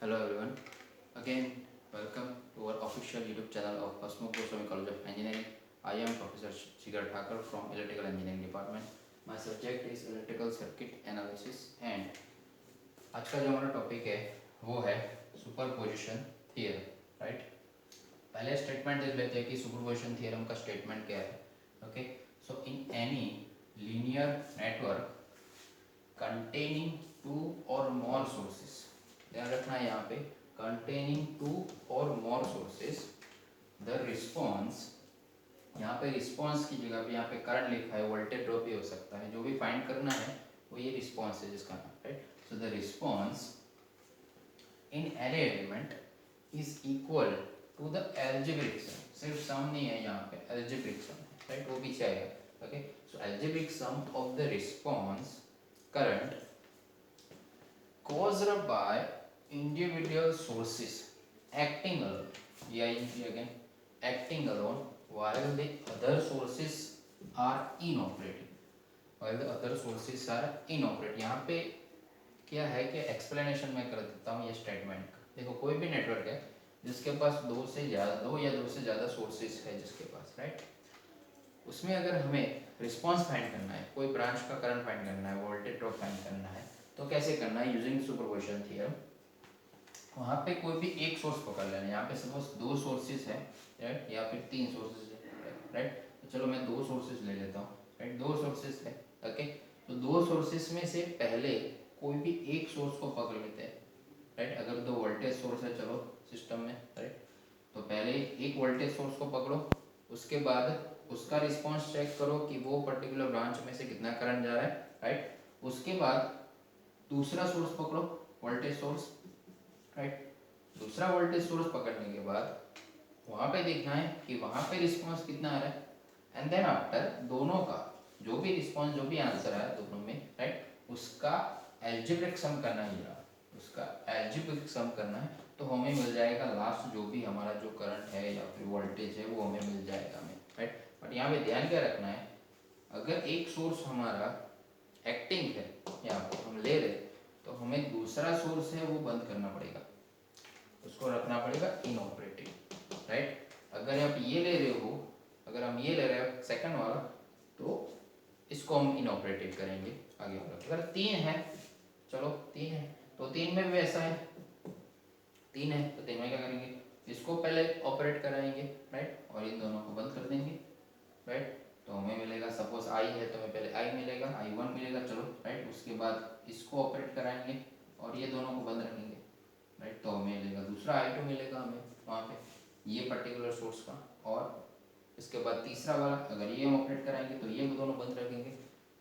Hello everyone. Again, welcome to our official YouTube channel of Cosmo Goswami College of Engineering. I am Professor Shigar Thakur from Electrical Engineering Department. My subject is Electrical Circuit Analysis and आज का जो हमारा topic है वो है superposition theorem, right. पहले statement देख लेते हैं कि सुपरपोजिशन थियरम का स्टेटमेंट क्या है। Okay, so in any linear network containing two or more sources, ध्यान रखना है यहाँ पे containing two or more sources, the response, यहाँ पे रिस्पॉन्स की जगह पे यहाँ पे करंट लिखा है, वोल्टेज ड्रॉप भी हो सकता है, जो भी फाइंड करना है वो ये रिस्पॉन्स है जिसका नाम, right. So the response in array element is equal to the algebraic sum, सिर्फ सम नहीं है यहाँ पे, एल्जेब्रिक सम, राइट, वो पीछे आएगा। Okay, so algebraic sum of the response current caused by individual sources acting alone, again acting alone while the other sources are inoperative, यहाँ पे क्या है कि एक्सप्लेनेशन मैं कर देता हूँ ये स्टेटमेंट का। देखो, कोई भी नेटवर्क है जिसके पास दो या दो से ज़्यादा सोर्सेज है जिसके पास, राइट, उसमें अगर हमें रिस्पॉन्स फाइंड करना है, कोई ब्रांच का करंट फाइंड करना है, वोल्टेज ड्रॉप फाइंड करना है, तो कैसे करना है? Using superposition theorem. वहाँ पे कोई भी एक सोर्स पकड़ लेना है। यहाँ पे सपोज दो सोर्सेज है, राइट, या फिर तीन सोर्सेज है, राइट। तो चलो मैं दो सोर्सेज ले लेता हूँ, राइट, दो सोर्सेज है। ओके, तो दो सोर्सेज में से पहले कोई भी एक सोर्स को पकड़ लेते हैं, राइट। अगर दो वोल्टेज सोर्स है चलो सिस्टम में, राइट, तो पहले एक वोल्टेज सोर्स को पकड़ो, उसके बाद उसका रिस्पॉन्स चेक करो कि वो पर्टिकुलर ब्रांच में से कितना करंट जा रहा है, राइट। उसके बाद दूसरा सोर्स पकड़ो, वोल्टेज सोर्स, राइट। दूसरा वोल्टेज सोर्स पकड़ने के बाद वहाँ पे देखना है कि वहाँ पे रिस्पॉन्स कितना आ रहा है, एंड देन आफ्टर दोनों का जो भी रिस्पॉन्स, जो भी आंसर आया दोनों में, राइट, उसका एल्जेब्रिक सम करना ही रहा, उसका एल्जेब्रिक सम करना है, तो हमें मिल जाएगा लास्ट जो भी हमारा जो करंट है या फिर वोल्टेज है वो हमें मिल जाएगा हमें, राइट। बट यहाँ पे ध्यान क्या रखना है, अगर एक सोर्स हमारा एक्टिंग है, यहाँ पे हम ले रहे, तो हमें दूसरा सोर्स है वो बंद करना पड़ेगा, उसको रखना पड़ेगा इनऑपरेटिव, राइट। अगर आप ये ले रहे हो, अगर हम ये ले रहे हैं सेकंड वाला, तो इसको हम इनऑपरेटिव करेंगे आगे वाला। अगर तीन है, चलो तीन है, तो तीन में भी ऐसा है, तीन है तो तीन में क्या करेंगे, इसको पहले ऑपरेट कराएंगे, राइट, और इन दोनों को बंद कर देंगे, राइट। तो हमें मिलेगा, सपोज आई है तो हमें पहले आई मिलेगा, I1 मिलेगा, चलो, राइट। उसके बाद इसको ऑपरेट कराएंगे और ये दोनों को बंद रखेंगे, राइट, तो हमें मिलेगा दूसरा I2 मिलेगा हमें वहाँ पे ये पर्टिकुलर सोर्स का। और इसके बाद तीसरा वाला, अगर ये हम ऑपरेट कराएंगे तो ये दोनों बंद रखेंगे,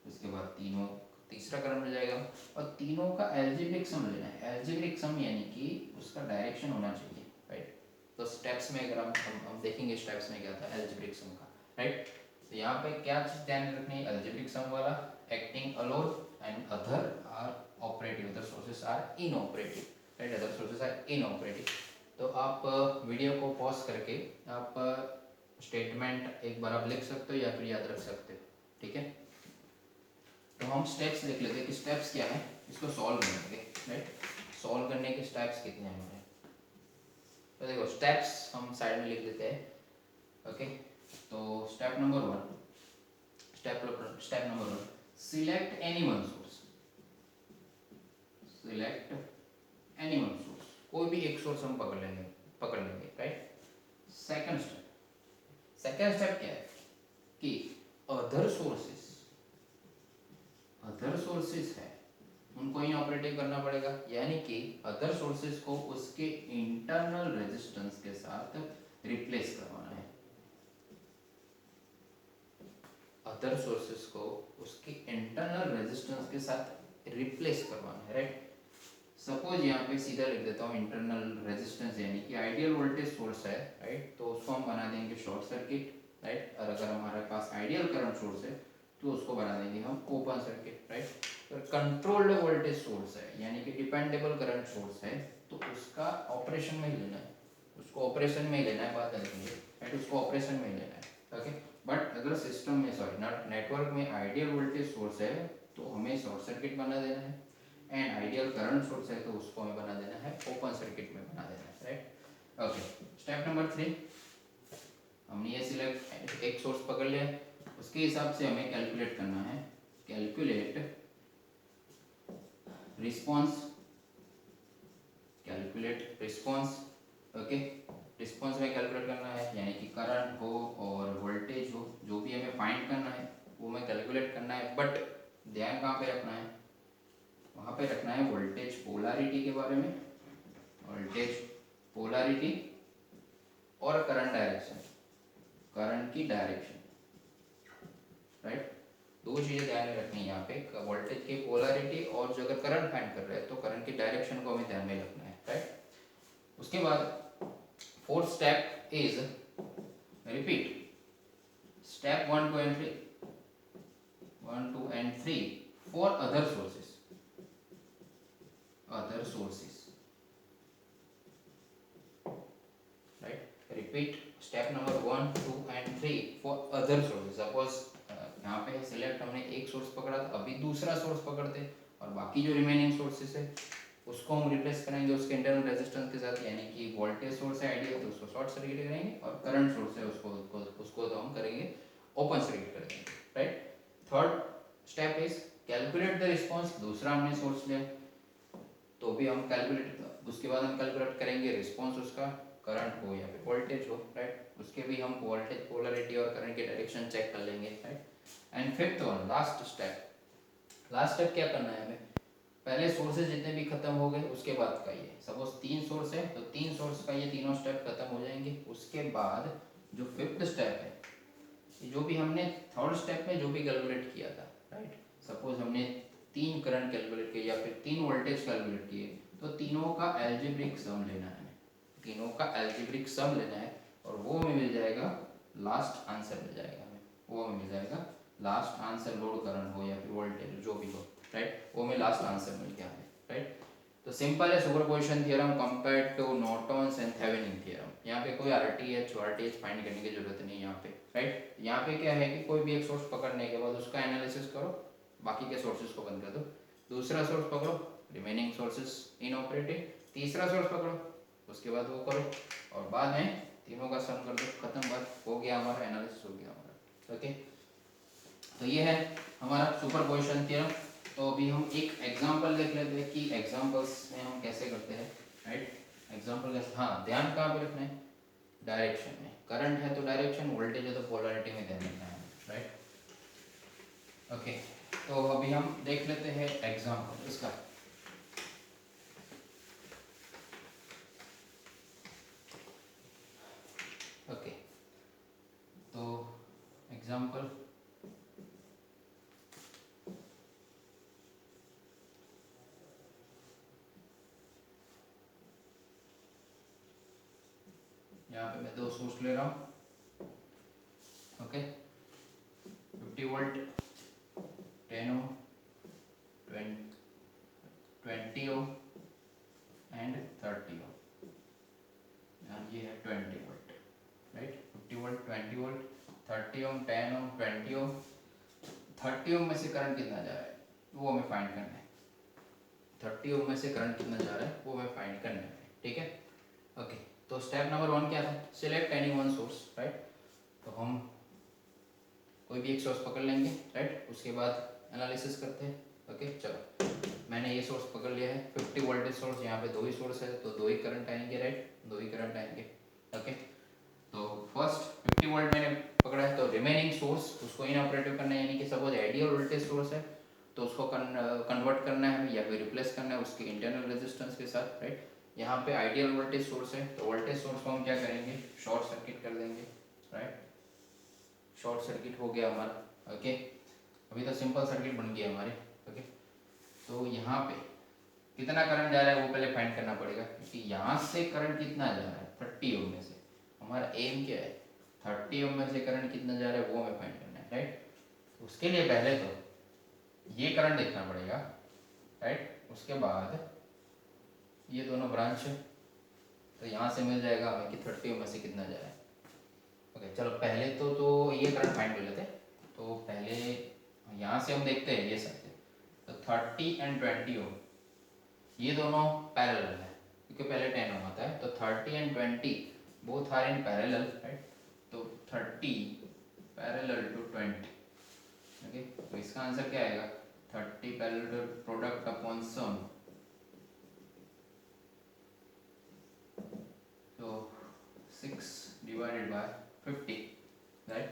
उसके बाद तीनों तीसरा करंट मिल जाएगा। और तीनों का एल्जेब्रिक सम लेना है, एल्जेब्रिक सम यानी कि उसका डायरेक्शन होना चाहिए, राइट। तो स्टेप्स में अगर हम देखेंगे स्टेप्स में क्या था एल्जेब्रिक सम का, राइट। तो यहाँ पे क्या चीज ध्यान रखनी है, एल्जेब्रिक सम वाला acting alone and other are operative, other sources are inoperative, right, other sources are inoperative. तो आप वीडियो को पॉज करके आप स्टेटमेंट एक बार आप लिख सकते हो या फिर याद रख सकते हो, ठीक है। तो हम स्टेप्स देख लेते हैं कि स्टेप्स क्या है, इसको सॉल्व करेंगे, राइट। सॉल्व करने के स्टेप्स कितने हैं हमारे, तो देखो स्टेप्स हम साइड में लिख देते हैं। ओके, तो step number one, step number one, select any one source, select any one source, कोई भी एक सोर्स हम पकड़ लेंगे, राइट। सेकंड स्टेप क्या है कि अदर सोर्सेस है उनको ही ऑपरेटिव करना पड़ेगा, यानी कि अदर सोर्सेस को उसके इंटरनल रेजिस्टेंस के साथ रिप्लेस करवाना है, अदर सोर्सेस को उसके इंटरनल रेजिस्टेंस के साथ रिप्लेस करवाना है, राइट। सपोज यहाँ पे सीधा लिख देता हूँ इंटरनल रेजिस्टेंस यानी कि आइडियल वोल्टेज सोर्स है, राइट, तो उसको हम बना देंगे शॉर्ट सर्किट, राइट। और अगर हमारे पास आइडियल करंट सोर्स है तो उसको बना देंगे हम ओपन सर्किट, राइट। अगर कंट्रोल्ड वोल्टेज सोर्स है यानी कि डिपेंडेबल करंट सोर्स है तो उसका ऑपरेशन में ही लेना है, उसको ऑपरेशन में ही लेना है, बात करेंगे, राइट, उसको ऑपरेशन में ही लेना है। ओके, बट अगर सिस्टम में नेटवर्क में आइडियल वोल्टेज सोर्स है तो हमें शॉर्ट सर्किट बना देना है, एंड आइडियल करंट सोर्स है तो उसको हमें बना देना है ओपन सर्किट में बना देना है, राइट। ओके, स्टेप नंबर 3, हमने ये सिलेक्ट एक सोर्स पकड़ लिया, उसके हिसाब से हमें कैलकुलेट करना है, calculate response, calculate response. Okay, response में कैलकुलेट करना है, यानी कि करंट हो और वोल्टेज हो, जो भी हमें फाइंड करना है वो हमें कैलकुलेट करना है। बट ध्यान कहाँ पे रखना है, वहाँ पे रखना है वोल्टेज पोलैरिटी के बारे में, वोल्टेज पोलैरिटी और करंट डायरेक्शन, करंट की डायरेक्शन, राइट। दो चीज़ें ध्यान में रखनी है यहाँ पे, वोल्टेज की पोलैरिटी और जो अगर करंट फाइंड कर रहे हैं तो करंट की डायरेक्शन को हमें ध्यान में रखना है, राइट। उसके बाद fourth step is repeat step 1, 2 and 3, 1, 2 and 3 for other sources, other sources, right। repeat step number 1, 2 and 3 for other sources। Suppose यहाँ पे सिलेक्ट हमने एक सोर्स पकड़ा था, अभी दूसरा सोर्स पकड़ते और बाकी जो रिमेनिंग सोर्सेस है उसको हम रिप्लेस करेंगे उसके इंटरनल रेजिस्टेंस के साथ, यानी कि वोल्टेज सोर्स है आइडियल तो उसको शॉर्ट सर्किट करेंगे और करंट सोर्स है उसको तो हम करेंगे ओपन सर्किट करेंगे, right. Third step is calculate the response, दूसरा हमने सोर्स लिया तो भी हम कैलकुलेट, उसके बाद हम कैलकुलेट करेंगे रिस्पॉन्स उसका, करंट हो या फिर वोल्टेज हो, राइट। उसके भी हम वोल्टेज पोलैरिटी और करंट की डायरेक्शन चेक कर लेंगे, right. And fifth one, last step क्या करना है हमें, पहले सोर्सेज जितने भी खत्म हो गए उसके बाद का ये, सपोज 3 सोर्स है तो 3 सोर्स का ये तीनों स्टेप खत्म हो जाएंगे। उसके बाद जो फिफ्थ स्टेप है, जो भी हमने थर्ड स्टेप में जो भी कैलकुलेट किया था, राइट, सपोज हमने 3 करंट कैलकुलेट किए या फिर 3 वोल्टेज कैलकुलेट किए, तो तीनों का एल्जेब्रिक सम लेना है, तीनों का एल्जेब्रिक सम लेना है और वो हमें मिल जाएगा, लास्ट आंसर मिल जाएगा हमें, वो हमें मिल जाएगा लास्ट आंसर, लोड करंट हो या फिर वोल्टेज जो भी हो, राइट, वो हमें लास्ट आंसर मिल गया है, राइट। तो सिंपल है superposition theorem compared to Norton's and Thevenin theorem. यहाँ पे कोई आरटीएच फाइंड करने की जरूरत नहीं है यहाँ पे, राइट। यहाँ पे क्या है कि कोई भी एक सोर्स पकड़ने के बाद उसका एनालिसिस करो, बाकी के सोर्सेज को बंद कर दो, दूसरा सोर्स पकड़ो, रिमेनिंग सोर्सेज इनऑपरेटिव, तीसरा सोर्स पकड़ो, उसके बाद वो करो और बाद में तीनों का सम कर दो, खत्म, बात हो गया, हमारा एनालिसिस हो गया हमारा, ओके। तो ये है हमारा सुपरपोजिशन थ्योरम। तो अभी हम एक एग्जांपल देख लेते हैं कि एग्जांपल्स में हम कैसे करते हैं, राइट। एग्जांपल कैसे, हाँ ध्यान कहाँ पे रखना है, डायरेक्शन में, करंट है तो डायरेक्शन, वोल्टेज है तो पोलैरिटी में ध्यान रखना है, राइट। ओके, तो अभी हम देख लेते हैं एग्जांपल इसका। ओके, तो एग्जांपल, यहाँ पे मैं 2 सोर्स ले रहा हूँ, okay, 50 volt, 10 ohm, 20 ohm and 30 ohm, और ये है 20 volt, right. 50 volt, 20 volt, 30 ohm, 10 ohm, 20 ohm. 30 ohm में से करंट कितना जा रहा है वो हमें फाइंड करना है, 30 ओम में से करंट कितना जा रहा है वो हमें फाइंड करना है, ठीक है। ओके, तो स्टेप नंबर 1 क्या था, select any one source, right. तो हम कोई भी एक सोर्स पकड़ लेंगे, राइट, उसके बाद एनालिसिस करते हैं, ओके। चलो, मैंने ये सोर्स पकड़ लिया है 50 वोल्टेज सोर्स, यहाँ पे 2 ही सोर्स है तो 2 ही करंट आएंगे, राइट, 2 ही करंट आएंगे, ओके। तो फर्स्ट 50 वोल्ट मैंने पकड़ा है तो रिमेनिंग सोर्स उसको इनऑपरेटिव करना है, यानी कि सपोज आइडियल वोल्टेज सोर्स है तो उसको कन्वर्ट करना है या फिर रिप्लेस करना है उसके इंटरनल रेजिस्टेंस के साथ, राइट। यहाँ पे आइडियल वोल्टेज सोर्स है तो वोल्टेज सोर्स को हम क्या करेंगे, शॉर्ट सर्किट कर देंगे, राइट, शॉर्ट सर्किट हो गया हमारा, ओके। अभी तो सिंपल सर्किट बन गया हमारे, ओके। तो यहाँ पे कितना करंट जा रहा है वो पहले फाइंड करना पड़ेगा, क्योंकि यहाँ से करंट कितना जा रहा है 30 ओम में से, हमारा एम क्या है 30 ओम में से करंट कितना जा रहा है वो हमें फाइंड करना है, राइट। उसके लिए पहले तो ये करंट देखना पड़ेगा, राइट। उसके बाद ये दोनों ब्रांच है तो यहाँ से मिल जाएगा हमें कि 30 ओम में से कितना जा रहा है, ओके। चलो पहले तो ये करंट फाइंड कर लेते हैं। तो पहले यहाँ से हम देखते हैं ये सकते, तो 30 एंड 20 ओम, ये दोनों पैरेलल है क्योंकि पहले 10 ओम आता है, तो 30 and 20 both are in parallel, right. तो 30 पैरेलल टू 20, ओके। तो इसका आंसर क्या आएगा, 30 पैरेलल टू प्रोडक्ट अपॉन सम, तो 6 डिवाइडेड बाय 50, राइट।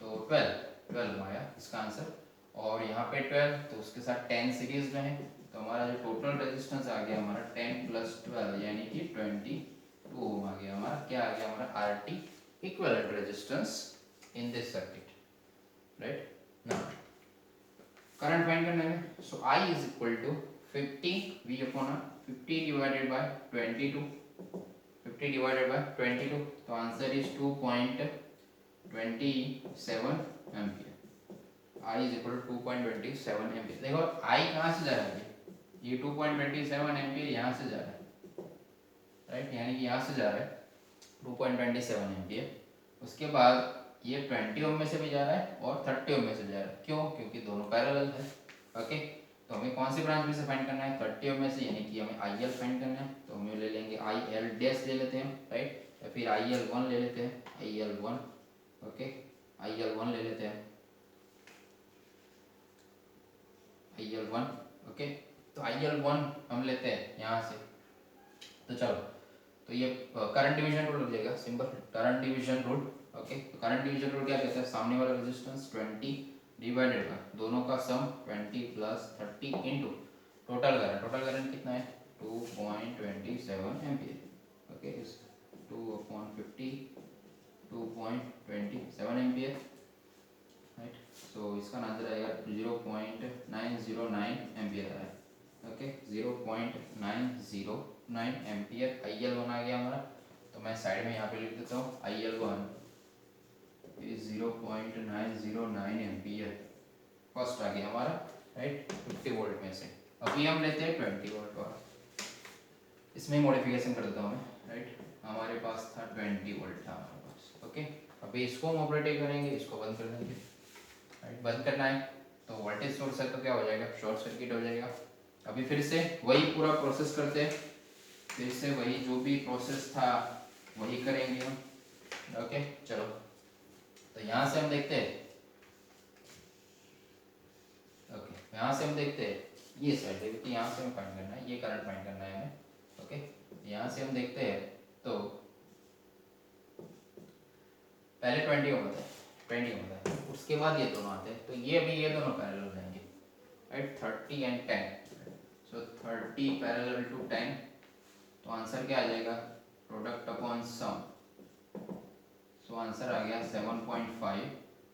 तो 12 आया इसका आंसर। और यहाँ पे 12 तो उसके साथ 10 सीरीज में है, तो हमारा जो टोटल रेजिस्टेंस आ गया हमारा 10 प्लस 12 यानी कि 22 ओम आ गया हमारा। क्या आ गया हमारा, R T equivalent resistance in this circuit, right. Now current find करने में, so I is equal to 50 V upon 50 divided by 22, 50 divided by 22, तो answer is 2.27 ampere. I is equal to 2.27 ampere. देखो I कहाँ से जा रहा है, ये 2.27 एम्पियर यहाँ से जा रहा है, राइट, यानी कि यहाँ से जा रहा है 2.27 एम्पियर। उसके बाद ये 20 ओम में से भी जा रहा है और 30 ओम में से जा रहा है, क्यों, क्योंकि दोनों पैरेलल है, ओके। तो हमें कौन सी ब्रांच में से फाइंड करना है, 30 ओम में से, यानी कि हमें IL फाइंड करना है। तो हम ले लेंगे IL डैश ले लेते हैं, राइट, या फिर IL1 ले लेते हैं, IL1, ओके, IL1 ले लेते हैं, IL1, ओके। तो IL1 हम लेते हैं यहाँ से, तो चलो, तो ये करंट डिवीजन रूल लग जाएगा, simple current division rule, okay. तो करंट डिवीजन रूल क्या कहता है, सामने वाला रेजिस्टेंस 20 डिवाइडेड बाय दोनों का sum 20 plus 30 into total current कितना है 2.27 ampere, okay. 2/50 2.27 ampere, right. So इसका आंसर आएगा 0.909 एम्पियर है, ओके, 0.909 एम्पियर। IL1 आ गया हमारा, तो मैं साइड में यहाँ पे लिख देता हूँ IL1 इज 0.909 एम्पियर, फर्स्ट आ गया हमारा, राइट, 50 वोल्ट में से। अभी हम लेते हैं 20 वोल्ट वाला, इसमें मॉडिफिकेशन कर देता हूँ मैं, राइट। हमारे पास था 20 वोल्ट था हमारे पास, ओके। अभी इसको हम ऑपरेट करेंगे, इसको बंद कर देंगे, राइट। बंद करना है तो वोल्टेज सोर्स है तो क्या हो जाएगा, शॉर्ट सर्किट हो जाएगा। अभी फिर से वही पूरा प्रोसेस करते हैं, फिर से वही जो भी प्रोसेस था वही करेंगे हम, ओके। चलो, तो यहाँ से हम देखते हैं, ओके, यहाँ से हम देखते हैं ये साइड है, क्योंकि यहाँ से हमें फाइंड करना है, ये करंट फाइंड करना है हमें, ओके। यहाँ से हम देखते हैं तो पहले 20 होता है, 20 होता है, उसके बाद ये दोनों आते हैं, तो ये अभी ये दोनों पैरेलल हो जाएंगे, right, 30 and 10, so 30 parallel to 10, तो आंसर क्या आ जाएगा, product upon sum, so answer आ गया 7.5,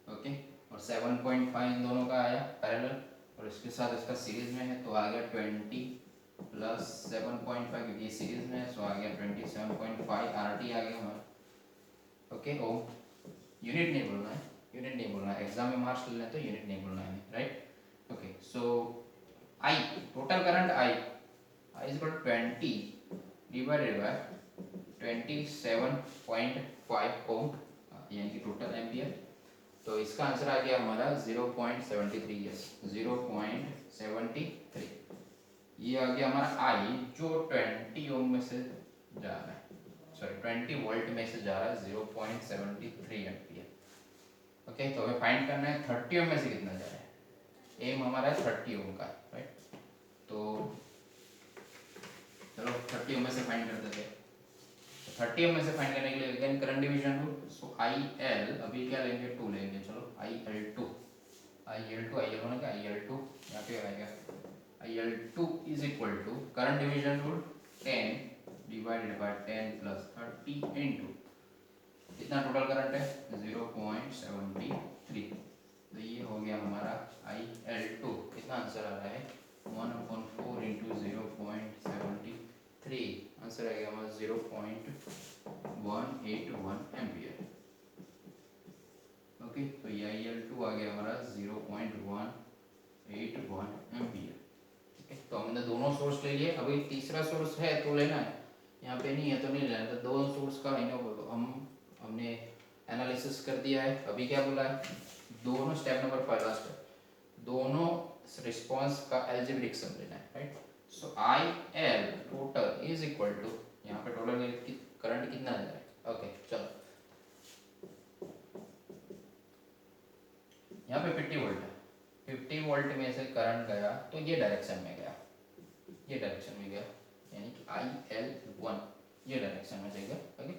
ओके। और 7.5 इन दोनों का आया पैरेलल, और इसके साथ इसका सीरीज में है, तो आ गया 20 प्लस 7.5, क्योंकि सीरीज में है, सो आ गया 27.5 RT आ गया हमारा, ओके। ओ यूनिट नहीं बोलना है, यूनिट नहीं बोलना है, एग्जाम में मार्क्स लेना है तो यूनिट नहीं बोलना है, right, okay. So I total current I is equal to 20 divided by 27.5 ohm, यानी कि टोटल एम्पियर। तो इसका आंसर आ गया हमारा 0.73, यस 0.73। ये आ गया हमारा I जो 20 ओम में से जा रहा है, सॉरी 20 वोल्ट में से जा रहा है, 0.73 एम्पियर, ओके। तो हमें फाइंड करना है 30 ओम में से कितना जा रहा है, एम हमारा है 30 ओम का, राइट। तो चलो 30 ओम में से फाइंड कर देते हैं। 30 ओम में से फाइंड करने के लिए अगेन करंट डिवीजन रूल, सो IL अभी क्या लेंगे, 2 लेंगे, चलो IL2 IL1 का IL2 यहाँ पे आएगा, IL2 is equal to current division rule 10 divided by 10 plus 30 into कितना टोटल करंट है 0.73, तो ये हो गया हमारा IL2, कितना आंसर आ रहा है 1/4 इंटू 0.73, आंसर आ गया हमारा 0.181 एम्पियर, ओके। तो ये IL2 आ गया हमारा 0.181 एम्पियर, ठीक है। तो हमने दोनों सोर्स ले लिए, अभी तीसरा सोर्स है तो लेना है, यहाँ पे नहीं है तो नहीं लेना, तो दो सोर्स का हमने एनालिसिस कर दिया है। अभी क्या बोला है, दोनों स्टेप नंबर पहला स्टेप, दोनों रिस्पांस का अलजेब्रिक सम लेना है, right. So I L total is equal to, यहाँ पे टोटल करंट कितना आ जाएगा। ओके चलो, यहाँ पे 50 वोल्ट है, 50 वोल्ट में से करंट गया तो ये डायरेक्शन में गया, ये डायरेक्शन में गया, यानी कि IL1 ये डायरेक्शन में जाएगा। ओके,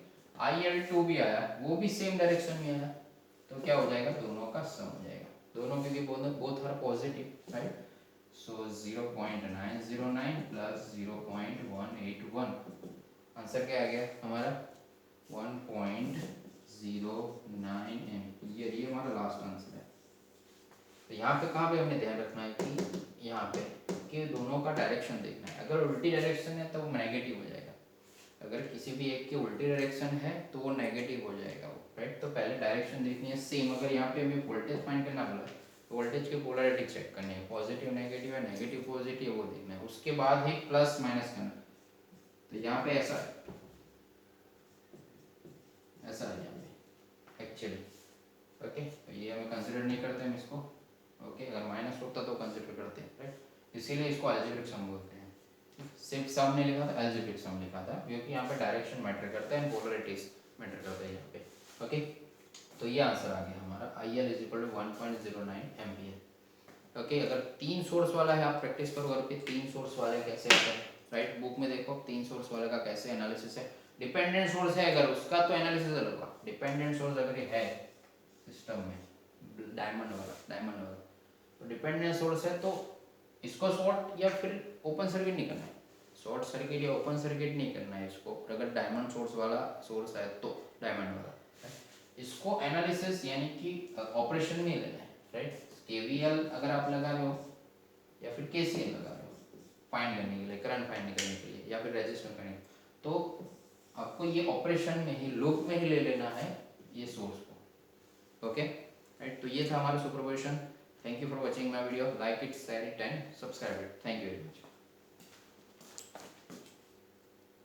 IL2 भी आया, वो भी सेम डायरेक्शन में आया, तो क्या हो जाएगा, दोनों का सम हो जाएगा, दोनों क्योंकि both are positive, right. So 0.909 plus 0.181, answer क्या आ गया हमारा 1.09 एम्पियर, ये हमारा लास्ट आंसर है। तो यहाँ पे कहाँ पे हमने ध्यान रखना है कि यहाँ पे कि दोनों का डायरेक्शन देखना है, अगर उल्टी डायरेक्शन है तो वो नेगेटिव हो जाएगा, अगर किसी भी एक की उल्टी डायरेक्शन है तो वो नेगेटिव हो जाएगा वो, राइट। तो पहले डायरेक्शन देखनी है सेम, अगर यहाँ पे हमें वोल्टेज फाइंड करना बोला तो वोल्टेज की पोलैरिटी चेक करनी है, पॉजिटिव नेगेटिव है, नेगेटिव पॉजिटिव वो देखना है, उसके बाद ही प्लस माइनस करना। तो यहाँ पे ऐसा है, ऐसा है यहाँ पे एक्चुअली। ओके, तो ये हमें कंसिडर नहीं करते हम इसको। ओके, अगर माइनस होता तो कंसिडर करते हैं, राइट, इसीलिए इसको अलजेब्रिक सम बोलते हैं। सिर्फ सम नहीं लिखा था, अलजेब्रिक सम लिखा था, क्योंकि यहाँ पे डायरेक्शन मैटर करता है, पोलरिटीज मैटर करता है यहाँ पे। ओके, तो ये आंसर आ गया हमारा IL is equal to 1.09 ampere. Okay, अगर 3 सोर्स वाला है, आप प्रैक्टिस करो घर पे, 3 सोर्स वाले कैसे होते हैं, राइट, बुक में देखो 3 सोर्स वाले का कैसे एनालिसिस है। डिपेंडेंट सोर्स है अगर, उसका तो एनालिसिस अलग होगा। डिपेंडेंट सोर्स अगर ये है सिस्टम में, डायमंड वाला, तो डिपेंडेंट सोर्स है तो इसको शॉर्ट या फिर ओपन सर्किट नहीं करना है, शॉर्ट सर्किट या ओपन सर्किट नहीं करना है इसको, अगर डायमंड सोर्स वाला सोर्स है तो, डायमंड वाला, इसको एनालिसिस यानी कि ऑपरेशन में लेना है, राइट। KVL अगर आप लगा रहे हो या फिर KCL लगा रहे हो फाइंड करने के लिए, करंट फाइंड करने के लिए, या फिर रेजिस्टेंस करने, तो आपको ये ऑपरेशन में ही, लूप में ही ले लेना है ये सोर्स को। ओके, राइट, तो ये था हमारा superposition. Thank you for watching my video. Like it, share it and subscribe it. Thank you very much.